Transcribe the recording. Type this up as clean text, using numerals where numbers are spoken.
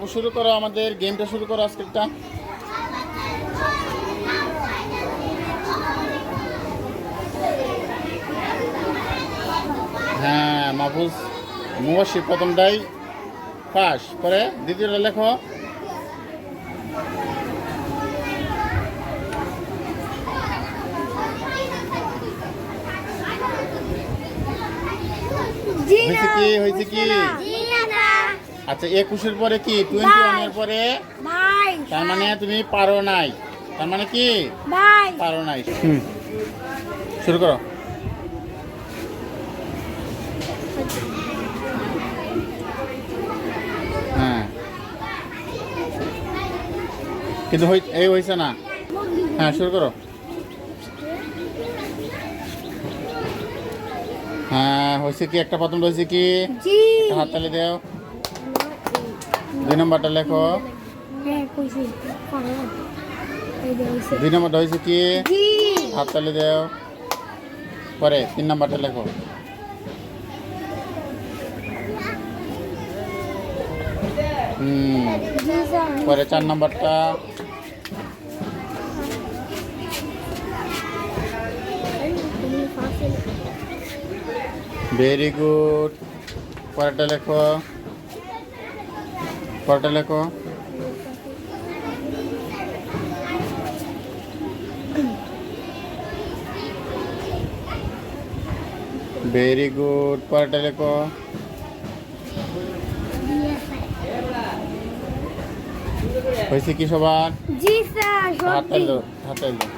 আপু শুরু করো, আমাদের গেমটা শুরু করো আজকেরটা। হ্যাঁ মাহফুজ মুবাশির প্রথমটাই পাস, পরে দ্বিতীয়টা লেখো। হয়েছে কি হয়েছে কি? আচ্ছা 21-এর পরে কি 21 পরে? তার মানে তুমি পারো নাই, তার মানে কি পারো নাই। শুরু করো। হ্যাঁ কিন্তু এই হয়েছে না। হ্যাঁ শুরু করো। হ্যাঁ হয়েছে কি? একটা প্রথম হয়েছে কি? একটা হাততালি দাও। 2 নম্বরটা লেখো। 2 নম্বরটা হয়েছে কি? হাততালি দাও। পরে 3 নম্বরটা লেখো। পরে 4 নম্বরটা। Very good. পরেরটা লেখো, পরেরটা লেখো। Very good. পরেরটা লেখো। হয়েছে কি সবার? জি স্যার, হাততালি দাও, হাততালি দাও।